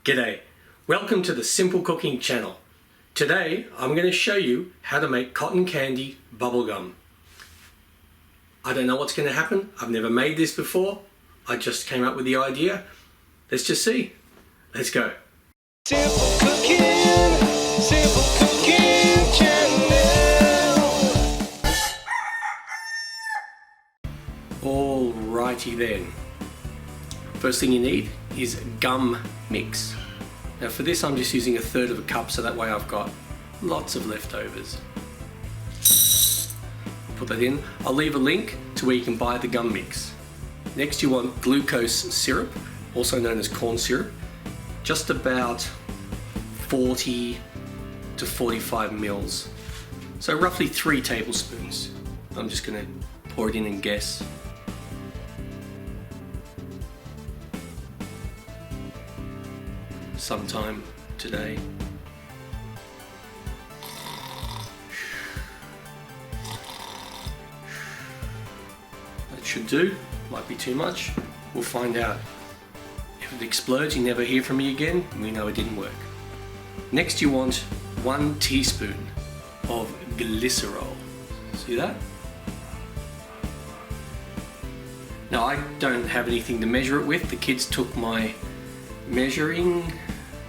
G'day, welcome to the Simple Cooking channel. Today I'm going to show you how to make cotton candy bubblegum. I don't know what's going to happen, I've never made this before, I just came up with the idea. Let's just see. Let's go. Simple Cooking Channel. Alrighty then. First thing you need is gum mix. Now for this I'm just using 1/3 of a cup so that way I've got lots of leftovers. Put that in. I'll leave a link to where you can buy the gum mix. Next you want glucose syrup, also known as corn syrup, just about 40 to 45 mils. So roughly 3 tablespoons. I'm just going to pour it in and guess. Sometime today. That should do. Might be too much. We'll find out. If it explodes, you never hear from me again, we know it didn't work. Next you want 1 teaspoon of glycerol. See that? Now I don't have anything to measure it with. The kids took my measuring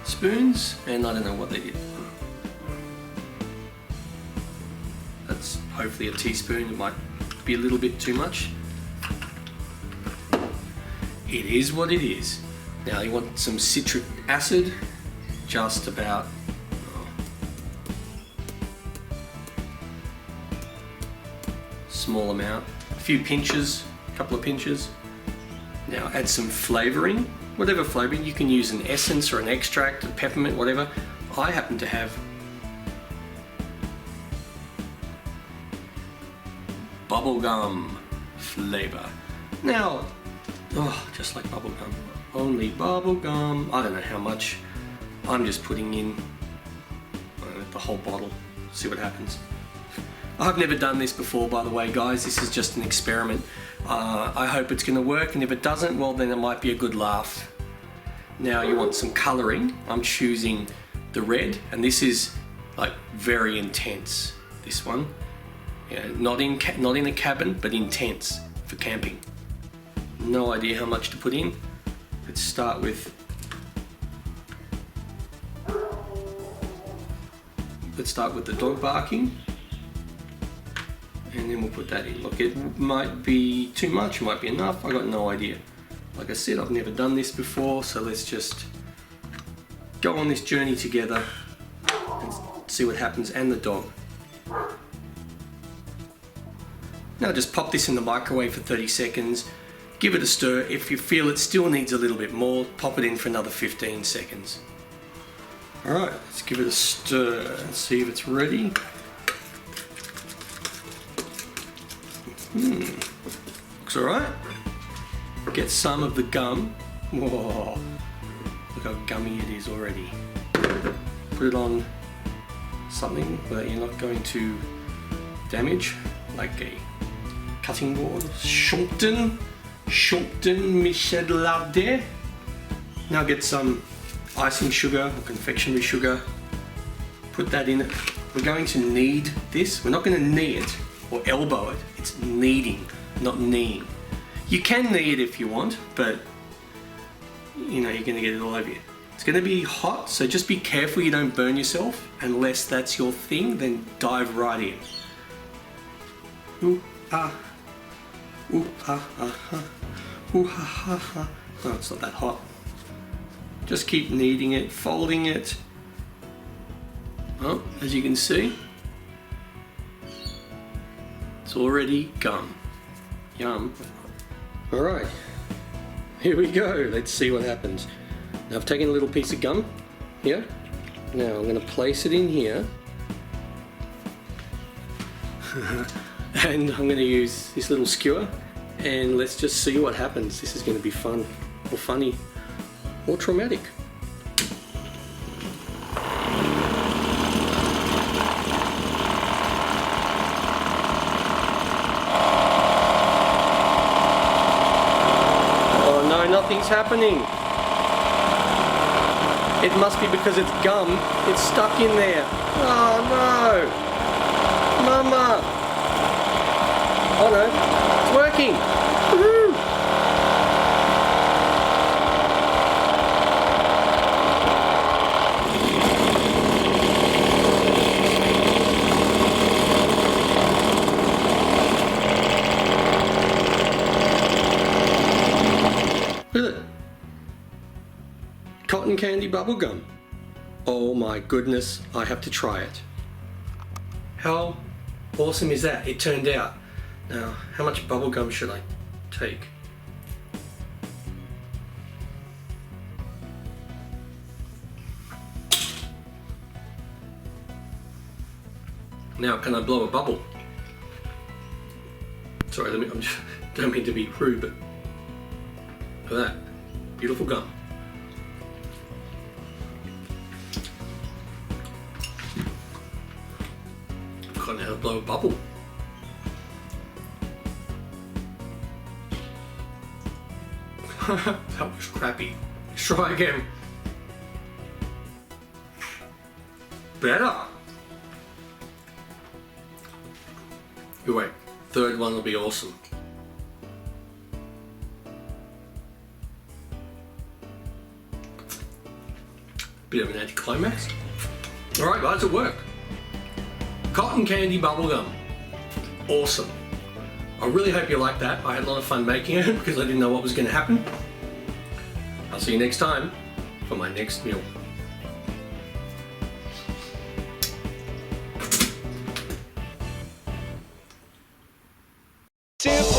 spoons and I don't know what they did. That's hopefully a teaspoon. It might be a little bit too much. It is what it is. Now you want some citric acid, just about small amount, a few pinches, a couple of pinches. Now add some flavouring, whatever flavouring. You can use an essence or an extract, a peppermint, whatever. I happen to have bubblegum flavour. Now, just like bubblegum, only bubblegum. I don't know how much. I'm just putting in the whole bottle, see what happens. I've never done this before, by the way, guys. This is just an experiment. I hope it's going to work, and if it doesn't, well then it might be a good laugh. Now you want some colouring. I'm choosing the red, and this is like very intense, this one. Yeah, not in a cabin, but intense for camping. No idea how much to put in. Let's start with the dog barking, and then we'll put that in. Look, it might be too much, it might be enough, I got no idea. Like I said, I've never done this before, so let's just go on this journey together and see what happens, and the dog. Now just pop this in the microwave for 30 seconds. Give it a stir. If you feel it still needs a little bit more, pop it in for another 15 seconds. Alright, let's give it a stir and see if it's ready. Looks alright. Get some of the gum. Whoa, look how gummy it is already. Put it on something that you're not going to damage, like a cutting board. Shumpton Michel Lavde. Now get some icing sugar or confectionery sugar. Put that in it. We're going to knead this. We're not going to knee it or elbow it. It's kneading, not kneeing. You can knee it if you want, but you know you're going to get it all over you. It's going to be hot, so just be careful you don't burn yourself. Unless that's your thing, then dive right in. Ooh, ah. Ooh, ha, ha, ha. Ooh, ha, ha, ha. No, it's not that hot. Just keep kneading it, folding it. Well, as you can see, it's already gum. Yum. Alright, here we go. Let's see what happens. Now I've taken a little piece of gum here. Now I'm going to place it in here. And I'm going to use this little skewer, and let's just see what happens. This is going to be fun, or funny, or traumatic. Oh no, nothing's happening. It must be because it's gum. It's stuck in there. Oh no! Mama! Oh no, it's working! Woohoo! Look at it. Cotton candy bubblegum. Oh my goodness, I have to try it. How awesome is that? It turned out. Now, how much bubblegum should I take? Now, can I blow a bubble? Sorry, don't mean to be rude, but look at that. Beautiful gum. I've forgotten how to blow a bubble. That was crappy. Let's try again. Better. You wait. Third one will be awesome. Bit of an anticlimax. Alright guys, it worked. Cotton candy bubblegum. Awesome. I really hope you liked that. I had a lot of fun making it because I didn't know what was going to happen. I'll see you next time for my next meal. Simple